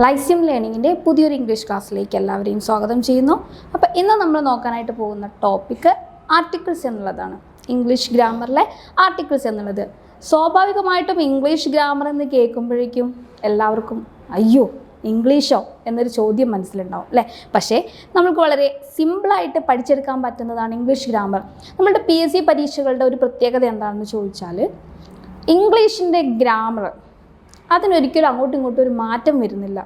ലൈസ്യം ലേണിങ്ങിൻ്റെ പുതിയൊരു ഇംഗ്ലീഷ് ക്ലാസ്സിലേക്ക് എല്ലാവരെയും സ്വാഗതം ചെയ്യുന്നു. അപ്പോൾ ഇന്ന് നമ്മൾ നോക്കാനായിട്ട് പോകുന്ന ടോപ്പിക്ക് ആർട്ടിക്കിൾസ് എന്നുള്ളതാണ്. ഇംഗ്ലീഷ് ഗ്രാമറിലെ ആർട്ടിക്കിൾസ് എന്നുള്ളത്. സ്വാഭാവികമായിട്ടും ഇംഗ്ലീഷ് ഗ്രാമർ എന്ന് കേൾക്കുമ്പോഴേക്കും എല്ലാവർക്കും അയ്യോ ഇംഗ്ലീഷോ എന്നൊരു ചോദ്യം മനസ്സിലുണ്ടാവും അല്ലേ. പക്ഷേ നമുക്ക് വളരെ സിമ്പിളായിട്ട് പഠിച്ചെടുക്കാൻ പറ്റുന്നതാണ് ഇംഗ്ലീഷ് ഗ്രാമർ. നമ്മളുടെ PSC പരീക്ഷകളുടെ ഒരു പ്രത്യേകത എന്താണെന്ന് ചോദിച്ചാൽ ഇംഗ്ലീഷിൻ്റെ ഗ്രാമർ അതിനൊരിക്കലും അങ്ങോട്ടും ഇങ്ങോട്ടും ഒരു മാറ്റം വരുന്നില്ല.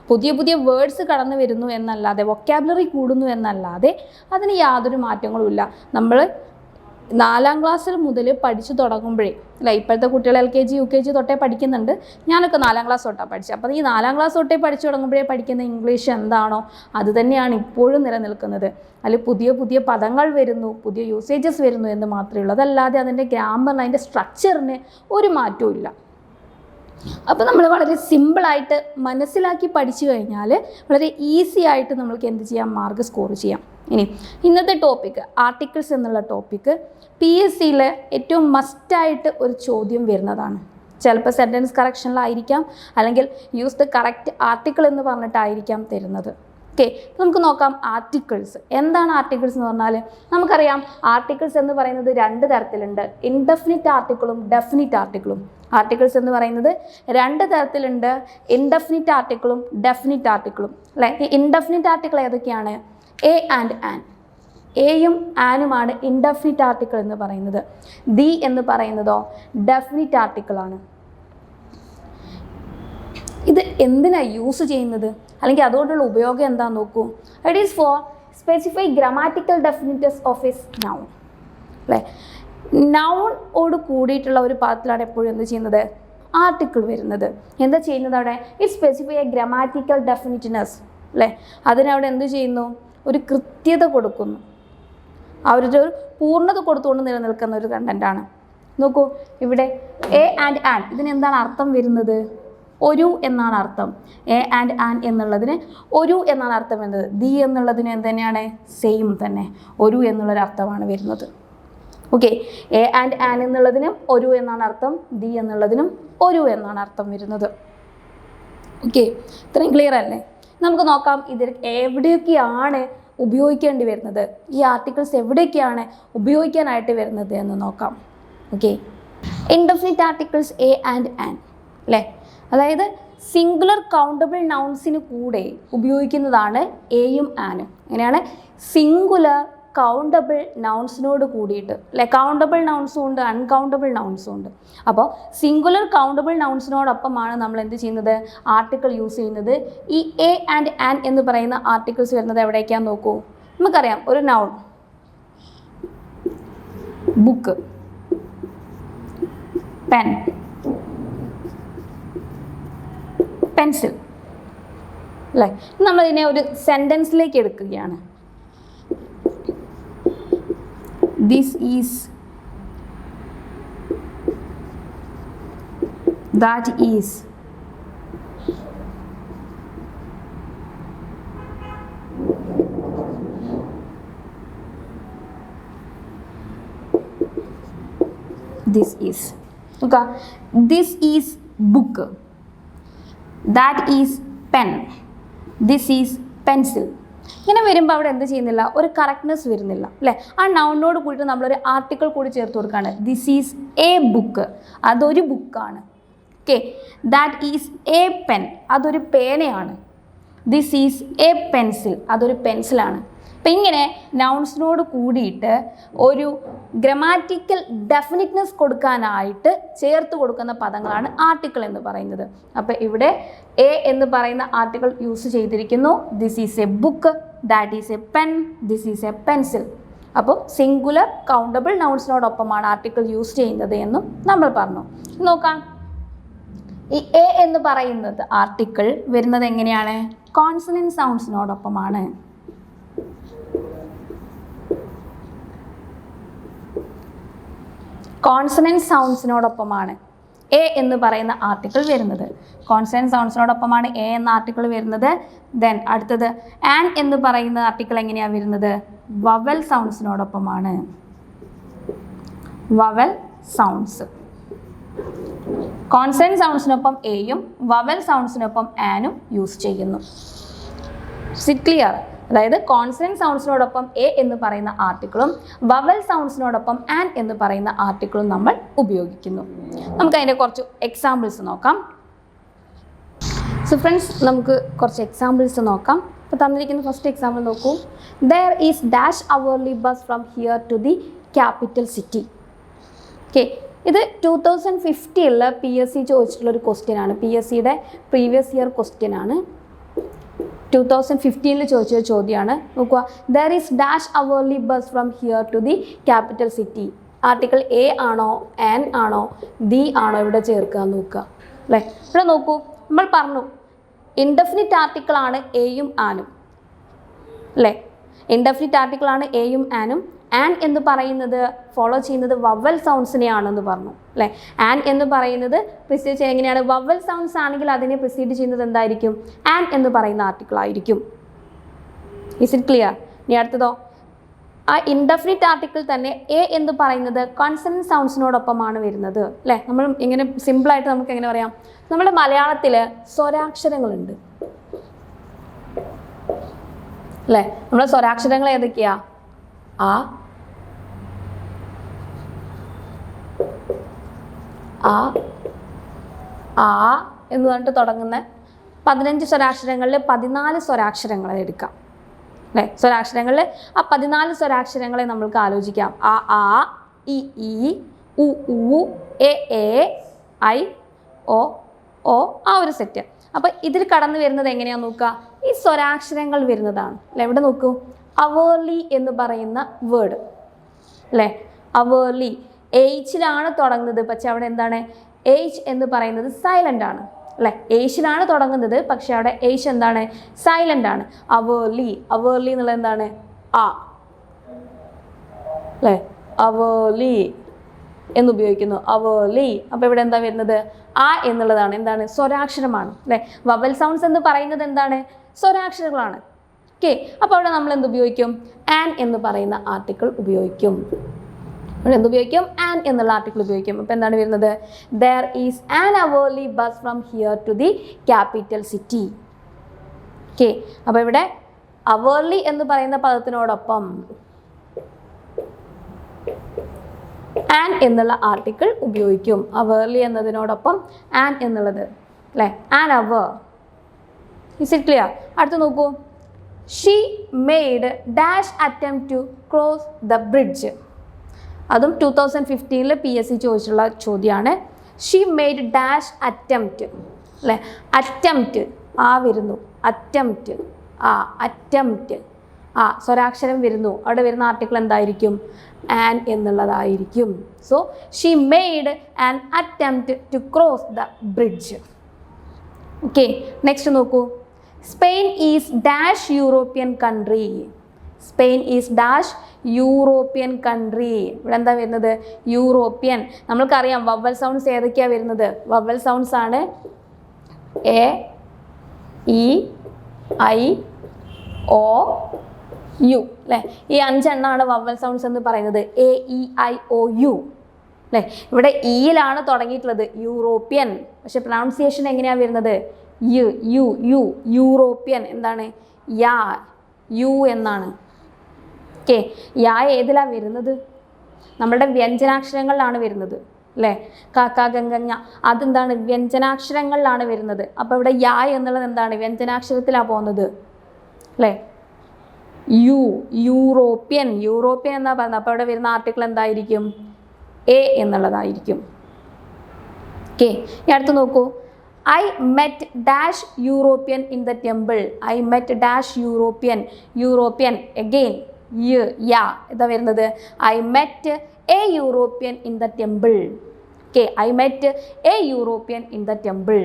പുതിയ പുതിയ വേർഡ്സ് കടന്നു വരുന്നു എന്നല്ലാതെ, വൊക്കാബുലറി കൂടുന്നു എന്നല്ലാതെ അതിന് യാതൊരു മാറ്റങ്ങളും ഇല്ല. നമ്മൾ 4ാം ക്ലാസ്സിൽ മുതൽ പഠിച്ചു തുടങ്ങുമ്പോഴേ അല്ല, ഇപ്പോഴത്തെ കുട്ടികൾ LKG UKG തൊട്ടേ പഠിക്കുന്നുണ്ട്. ഞാനൊക്കെ 4ാം ക്ലാസ് തൊട്ടാണ് പഠിച്ചത്. അപ്പോൾ ഈ 4ാം ക്ലാസ് തൊട്ടേ പഠിച്ചു തുടങ്ങുമ്പോഴേ പഠിക്കുന്ന ഇംഗ്ലീഷ് എന്താണോ അത് തന്നെയാണ് ഇപ്പോഴും നിലനിൽക്കുന്നത്. അതിൽ പുതിയ പുതിയ പദങ്ങൾ വരുന്നു, പുതിയ യൂസേജസ് വരുന്നു എന്ന് മാത്രമേ ഉള്ളൂ. അതല്ലാതെ അതിൻ്റെ ഗ്രാമറിന്, അതിൻ്റെ സ്ട്രക്ചറിന് ഒരു മാറ്റവും ഇല്ല. അപ്പോൾ നമ്മൾ വളരെ സിമ്പിളായിട്ട് മനസ്സിലാക്കി പഠിച്ചു കഴിഞ്ഞാൽ വളരെ ഈസി ആയിട്ട് നമ്മൾക്ക് എന്ത് ചെയ്യാം, മാർക്ക് സ്കോർ ചെയ്യാം. ഇനി ഇന്നത്തെ ടോപ്പിക്ക് ആർട്ടിക്കിൾസ് എന്നുള്ള ടോപ്പിക്ക് PSCയിൽ ഏറ്റവും മസ്റ്റായിട്ട് ഒരു ചോദ്യം വരുന്നതാണ്. ചിലപ്പോൾ സെൻറ്റൻസ് കറക്ഷനിലായിരിക്കാം, അല്ലെങ്കിൽ യൂസ് ദ കറക്റ്റ് ആർട്ടിക്കിൾ എന്ന് പറഞ്ഞിട്ടായിരിക്കാം തരുന്നത്. ഓക്കെ, നമുക്ക് നോക്കാം ആർട്ടിക്കിൾസ്. എന്താണ് ആർട്ടിക്കിൾസ് എന്ന് പറഞ്ഞാൽ നമുക്കറിയാം ആർട്ടിക്കിൾസ് എന്ന് പറയുന്നത് 2 തരത്തിലുണ്ട്. ഇൻഡെഫിനിറ്റ് ആർട്ടിക്കിളും ഡെഫിനിറ്റ് ആർട്ടിക്കിളും. ആർട്ടിക്കിൾസ് എന്ന് പറയുന്നത് 2 തരത്തിലുണ്ട്. ഇൻഡെഫിനിറ്റ് ആർട്ടിക്കിളും ഡെഫിനിറ്റ് ആർട്ടിക്കിളും അല്ലേ. ഈ ഇൻഡെഫിനിറ്റ് ആർട്ടിക്കിൾ ഏതൊക്കെയാണ്? A and an. എയും ആനുമാണ് ഇൻഡെഫിനിറ്റ് ആർട്ടിക്കിൾ എന്ന് പറയുന്നത്. ദി എന്ന് പറയുന്നതോ ഡെഫിനിറ്റ് ആർട്ടിക്കിളാണ്. ഇത് എന്തിനാണ് യൂസ് ചെയ്യുന്നത്, അല്ലെങ്കിൽ അതുകൊണ്ടുള്ള ഉപയോഗം എന്താണെന്ന് നോക്കൂ. It is for specify grammatical definiteness of a noun അല്ലേ. നൗണോട് കൂടിയിട്ടുള്ള ഒരു പദത്തിലാണ് എപ്പോഴും എന്ത് ചെയ്യുന്നത്, ആർട്ടിക്കിൾ വരുന്നത്. എന്താ ചെയ്യുന്നത് അവിടെ? ഇറ്റ് സ്പെസിഫൈ എ ഗ്രമാറ്റിക്കൽ ഡെഫിനിറ്റ്നെസ് അല്ലേ. അതിനവിടെ എന്ത് ചെയ്യുന്നു, ഒരു കൃത്യത കൊടുക്കുന്നു. അവരുടെ ഒരു പൂർണ്ണത കൊടുത്തുകൊണ്ട് നിലനിൽക്കുന്ന ഒരു കണ്ടൻ്റാണ്. നോക്കൂ, ഇവിടെ എ ആൻഡ് ആൻ, ഇതിനെന്താണ് അർത്ഥം വരുന്നത്? ഒരു എന്നാണ് അർത്ഥം. എ ആൻഡ് ആൻ എന്നുള്ളതിന് ഒരു എന്നാണ് അർത്ഥം വരുന്നത്. ദി എന്നുള്ളതിന് എന്ത് തന്നെയാണ്? സെയിം തന്നെ, ഒരു എന്നുള്ളൊരർത്ഥമാണ് വരുന്നത്. ഓക്കെ, എ ആൻഡ് ആൻ എന്നുള്ളതിനും ഒരു എന്നാണ് അർത്ഥം, ദി എന്നുള്ളതിനും ഒരു എന്നാണ് അർത്ഥം വരുന്നത്. ഓക്കെ, ഇത്രയും ക്ലിയർ അല്ലേ? നമുക്ക് നോക്കാം ഇതിൽ എവിടെയൊക്കെയാണ് ഉപയോഗിക്കേണ്ടി വരുന്നത്, ഈ ആർട്ടിക്കിൾസ് എവിടെയൊക്കെയാണ് ഉപയോഗിക്കാനായിട്ട് വരുന്നത് എന്ന് നോക്കാം. Okay, indefinite articles A and an അല്ലേ. അതായത് സിംഗുലർ കൗണ്ടബിൾ നൗൺസിന് കൂടെ ഉപയോഗിക്കുന്നതാണ് എയും ആനും. അങ്ങനെയാണ് സിംഗുലർ കൗണ്ടബിൾ നൗൺസിനോട് കൂടിയിട്ട് അല്ലേ. കൗണ്ടബിൾ നൗൺസും ഉണ്ട്, അൺകൗണ്ടബിൾ നൗൺസും ഉണ്ട്. അപ്പോൾ സിംഗുലർ കൗണ്ടബിൾ നൗൺസിനോടൊപ്പമാണ് നമ്മൾ എന്ത് ചെയ്യുന്നത്, ആർട്ടിക്കിൾ യൂസ് ചെയ്യുന്നത്. ഈ എ ആൻഡ് ആൻ എന്ന് പറയുന്ന ആർട്ടിക്കിൾസ് വരുന്നത് എവിടേക്കാന്ന് നോക്കൂ. നമുക്കറിയാം ഒരു നൗൺ ബുക്ക്, പെൻ, പെൻസിൽ അല്ലേ. നമ്മളിതിനെ ഒരു സെൻറ്റൻസിലേക്ക് എടുക്കുകയാണ്. This is, that is, this is. Okay, this is book, that is pen, this is pencil. ഇങ്ങനെ വരുമ്പോൾ അവിടെ എന്ത് ചെയ്യുന്നില്ല, ഒരു കറക്റ്റ്നെസ് വരുന്നില്ല അല്ലേ. ആ നൗണിനോട് കൂടിയിട്ട് നമ്മളൊരു ആർട്ടിക്കിൾ കൂടി ചേർത്ത് കൊടുക്കുകയാണ്. ദിസ് ഈസ് എ ബുക്ക്, അതൊരു ബുക്കാണ്. Okay, that is A pen, അതൊരു പേനയാണ്. ദിസ് ഈസ് എ പെൻസിൽ, അതൊരു പെൻസിലാണ്. അപ്പം ഇങ്ങനെ നൗൺസിനോട് കൂടിയിട്ട് ഒരു ഗ്രമാറ്റിക്കൽ ഡെഫിനിറ്റ്നെസ് കൊടുക്കാനായിട്ട് ചേർത്ത് കൊടുക്കുന്ന പദങ്ങളാണ് ആർട്ടിക്കിൾ എന്ന് പറയുന്നത്. അപ്പോൾ ഇവിടെ എ എന്ന് പറയുന്ന ആർട്ടിക്കിൾ യൂസ് ചെയ്തിരിക്കുന്നു. This is A book, that is A pen, this is A pencil. അപ്പോൾ സിംഗുലർ കൗണ്ടബിൾ നൗൺസിനോടൊപ്പമാണ് ആർട്ടിക്കിൾ യൂസ് ചെയ്യുന്നത് എന്നും നമ്മൾ പറഞ്ഞു. നോക്കാം, ഈ എ എന്ന് പറയുന്നത് ആർട്ടിക്കിൾ വരുന്നത് എങ്ങനെയാണ്? കോൺസണന്റ് സൗണ്ട്സിനോടൊപ്പമാണ്. കോൺസണന്റ് സൗണ്ട്സിനോടൊപ്പമാണ് എ എന്ന് പറയുന്ന ആർട്ടിക്കിൾ വരുന്നത്. കോൺസണന്റ് സൗണ്ട്സിനോടൊപ്പമാണ് എ എന്ന ആർട്ടിക്കിൾ വരുന്നത്. ദെൻ അടുത്തത് ആൻ എന്ന് പറയുന്ന ആർട്ടിക്കിൾ എങ്ങനെയാണ് വരുന്നത്? വവൽ സൗണ്ട്സിനോടൊപ്പമാണ്. വവൽ സൗണ്ട്സ് കോൺസണന്റ് സൗണ്ട്സിനൊപ്പം എയും വവൽ സൗണ്ട്സിനൊപ്പം ആനും യൂസ് ചെയ്യുന്നു. It clear? അതായത് കോൺസണന്റ് സൗണ്ട്സിനോടൊപ്പം എ എന്ന് പറയുന്ന ആർട്ടിക്കിളും വവൽ സൗണ്ട്സിനോടൊപ്പം ആൻ എന്ന് പറയുന്ന ആർട്ടിക്കിളും നമ്മൾ ഉപയോഗിക്കുന്നു. നമുക്ക് അതിൻ്റെ കുറച്ച് എക്സാമ്പിൾസ് നോക്കാം. സോ ഫ്രണ്ട്സ്, നമുക്ക് കുറച്ച് എക്സാമ്പിൾസ് നോക്കാം. ഇപ്പോൾ തന്നിരിക്കുന്ന ഫസ്റ്റ് എക്സാമ്പിൾ നോക്കൂ. There is dash hourly bus from here to the capital city. Okay, ഇത് 2050 PSC ചോദിച്ചിട്ടുള്ളൊരു ക്വസ്റ്റ്യൻ ആണ്. PSCയുടെ പ്രീവിയസ് ഇയർ ക്വസ്റ്റ്യൻ ആണ്. 2015 ചോദിച്ചൊരു ചോദ്യമാണ്. നോക്കുക, there is dash hourly bus from here to the capital city. Article a ആണോ an ആണോ the ആണോ ഇവിടെ ചേർക്കുക നോക്കുക അല്ലേ. ഇവിടെ നോക്കൂ, നമ്മൾ പറഞ്ഞു ഇൻഡെഫിനിറ്റ് ആർട്ടിക്കിൾ ആണ് എയും ആനും അല്ലേ. ഇൻഡെഫിനിറ്റ് ആർട്ടിക്കിൾ ആണ് എയും ആനും. ആൻ എന്ന് പറയുന്നത് ഫോളോ ചെയ്യുന്നത് വവൽ സൗണ്ട്സിനെയാണെന്ന് പറഞ്ഞു അല്ലേ. ആൻ എന്ന് പറയുന്നത് പ്രിസീഡ് ചെയ്യുന്നത് എങ്ങനെയാണ്? വവൽ സൗണ്ട്സ് ആണെങ്കിൽ അതിനെ പ്രിസീഡ് ചെയ്യുന്നത് എന്തായിരിക്കും? ആൻ എന്ന് പറയുന്ന ആർട്ടിക്കിൾ ആയിരിക്കും. Is it clear? ഇനി അടുത്തതോ, ആ ഇൻഡെഫിനിറ്റ് ആർട്ടിക്കിൾ തന്നെ എ എന്ന് പറയുന്നത് കോൺസണന്റ് സൗണ്ട്സിനോടൊപ്പമാണ് വരുന്നത് അല്ലേ. നമ്മൾ ഇങ്ങനെ സിമ്പിളായിട്ട് നമുക്ക് എങ്ങനെ പറയാം? നമ്മുടെ മലയാളത്തിൽ സ്വരാക്ഷരങ്ങളുണ്ട് അല്ലേ. നമ്മുടെ സ്വരാക്ഷരങ്ങൾ ഏതൊക്കെയാ? ആ, ആ, ആ എന്ന് പറഞ്ഞിട്ട് തുടങ്ങുന്ന 15 സ്വരാക്ഷരങ്ങളിൽ 14 സ്വരാക്ഷരങ്ങളെ എടുക്കാം അല്ലേ. സ്വരാക്ഷരങ്ങളിൽ ആ 14 സ്വരാക്ഷരങ്ങളെ നമ്മൾക്ക് ആലോചിക്കാം. ആ, ഇ, ഉ, എ, ഐ, ഓ ആ ഒരു സെറ്റ്. അപ്പോൾ ഇതിൽ കടന്നു വരുന്നത് എങ്ങനെയാണെന്ന് നോക്കുക. ഈ സ്വരാക്ഷരങ്ങൾ വരുന്നതാണ് അല്ലേ. ഇവിടെ നോക്കൂ, അവേർലി എന്ന് പറയുന്ന വേർഡ് അല്ലേ. അവേർലി എയ്ച്ചിലാണ് തുടങ്ങുന്നത്, പക്ഷെ അവിടെ എന്താണ്? എയ്ച്ച് എന്ന് പറയുന്നത് സൈലൻ്റ് ആണ് അല്ലേ. എയ്ച്ചിലാണ് തുടങ്ങുന്നത്, പക്ഷെ അവിടെ എയ്ച്ച് എന്താണ്? സൈലൻ്റ് ആണ്. അവേർലി, അവേർലി എന്നുള്ളത് എന്താണ്? ആ അല്ലേ. അവേർലി എന്ന് ഉപയോഗിക്കുന്നു, അവേർലി. അപ്പോൾ ഇവിടെ എന്താ വരുന്നത്? ആ എന്നുള്ളതാണ് എന്താണ്? സ്വരാക്ഷരമാണ് അല്ലേ. വവൽ സൗണ്ട്സ് എന്ന് പറയുന്നത് എന്താണ്? സ്വരാക്ഷരങ്ങളാണ്. ഓക്കെ, അപ്പോൾ അവിടെ നമ്മൾ എന്ത് ഉപയോഗിക്കും? ആൻ എന്ന് പറയുന്ന ആർട്ടിക്കിൾ ഉപയോഗിക്കും. അവിടെ എന്തുപയോഗിക്കും? ആൻ എന്നുള്ള ആർട്ടിക്കിൾ ഉപയോഗിക്കും. അപ്പോൾ എന്താണ് വരുന്നത്? There is an hourly bus from here to the capital city. Okay, അപ്പോൾ ഇവിടെ അവേർലി എന്ന് പറയുന്ന പദത്തിനോടൊപ്പം ആൻ എന്നുള്ള ആർട്ടിക്കിൾ ഉപയോഗിക്കും. അവേർലി എന്നതിനോടൊപ്പം ആൻ എന്നുള്ളത് അല്ലേ. An hour. Is it clear? അടുത്ത് നോക്കൂ, she made dash attempt to cross the bridge. അതും 2015 PSC ചോദിച്ചിട്ടുള്ള ചോദ്യമാണ്. ഷീ മെയ്ഡ് ഡാഷ് അറ്റംപ്റ്റ് അല്ലേ. അറ്റംപ്റ്റ് ആ വരുന്നു, അറ്റംപ്റ്റ് ആ, അറ്റംപ്റ്റ് ആ സ്വരാക്ഷരം വരുന്നു. അവിടെ വരുന്ന ആർട്ടിക്കിൾ എന്തായിരിക്കും? ആൻ എന്നുള്ളതായിരിക്കും. So she made an attempt to cross the bridge. Okay, next നോക്കൂ, Spain is dash European country. Spain is dash European country. ഇവിടെ എന്താ വരുന്നത്? യൂറോപ്യൻ. നമ്മൾക്കറിയാം വവൽ സൗണ്ട്സ് ഏതൊക്കെയാണ് വരുന്നത്? വവൽ സൗണ്ട്സ് ആണ് A, E, I, O, U അല്ലേ. ഈ 5 എണ്ണമാണ് വവൽ സൗണ്ട്സ് എന്ന് പറയുന്നത്. A, E, I, O, U അല്ലേ. ഇവിടെ ഇയിലാണ് തുടങ്ങിയിട്ടുള്ളത്, യൂറോപ്യൻ. പക്ഷെ പ്രൊനൗൺസിയേഷൻ എങ്ങനെയാണ് വരുന്നത്? U, U, U, European. എന്താണ്? യാ, യു എന്നാണ്. ഓക്കെ, യാ ഏതിലാണ് വരുന്നത്? നമ്മളുടെ വ്യഞ്ജനാക്ഷരങ്ങളിലാണ് വരുന്നത് അല്ലേ. കാക്ക, ഗംഗ, അതെന്താണ്? വ്യഞ്ജനാക്ഷരങ്ങളിലാണ് വരുന്നത്. അപ്പോൾ ഇവിടെ യാ എന്നുള്ളത് എന്താണ്? വ്യഞ്ജനാക്ഷരത്തിലാണ് പോകുന്നത് അല്ലേ. U, European. യൂറോപ്യൻ എന്നാ പറയുന്നത്. അപ്പോൾ ഇവിടെ വരുന്ന ആർട്ടിക്കിൾ എന്തായിരിക്കും? എ എന്നുള്ളതായിരിക്കും. ഓക്കെ, ഇനി അടുത്ത് നോക്കൂ, I met dash European in the temple. I met dash European. European again yeah എന്താ വരുന്നത്? I met a European in the temple. Okay, I met a European in the temple.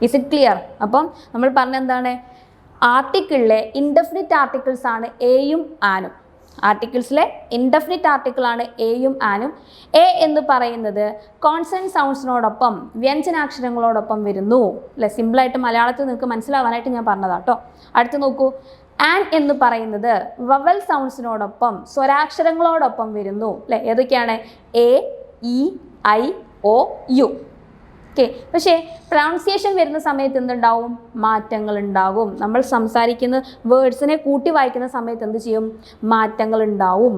Is it clear? അപ്പം നമ്മൾ പറഞ്ഞ എന്താണ്? ആർട്ടിക്കിളിലെ indefinite articles ആണ് എയും ആനും. ആർട്ടിക്കിൾസിലെ indefinite ആർട്ടിക്കിളാണ് എയും ആനും. A എന്ന് പറയുന്നത് കോൺസണന്റ് സൗണ്ട്സിനോടൊപ്പം വ്യഞ്ജനാക്ഷരങ്ങളോടൊപ്പം വരുന്നു അല്ലേ. സിമ്പിളായിട്ട് മലയാളത്തിൽ നിങ്ങൾക്ക് മനസ്സിലാവാനായിട്ട് ഞാൻ പറഞ്ഞതാണ് കേട്ടോ. അടുത്ത് നോക്കൂ, ആൻ എന്ന് പറയുന്നത് വവൽ സൗണ്ട്സിനോടൊപ്പം സ്വരാക്ഷരങ്ങളോടൊപ്പം വരുന്നു അല്ലേ. ഏതൊക്കെയാണ്? A, E, I, O U. Okay, പക്ഷേ പ്രൊണൗൺസിയേഷൻ വരുന്ന സമയത്ത് എന്തുണ്ടാവും? മാറ്റങ്ങൾ ഉണ്ടാകും. നമ്മൾ സംസാരിക്കുന്ന വേർഡ്സിനെ കൂട്ടി വായിക്കുന്ന സമയത്ത് എന്ത് ചെയ്യും? മാറ്റങ്ങൾ ഉണ്ടാവും.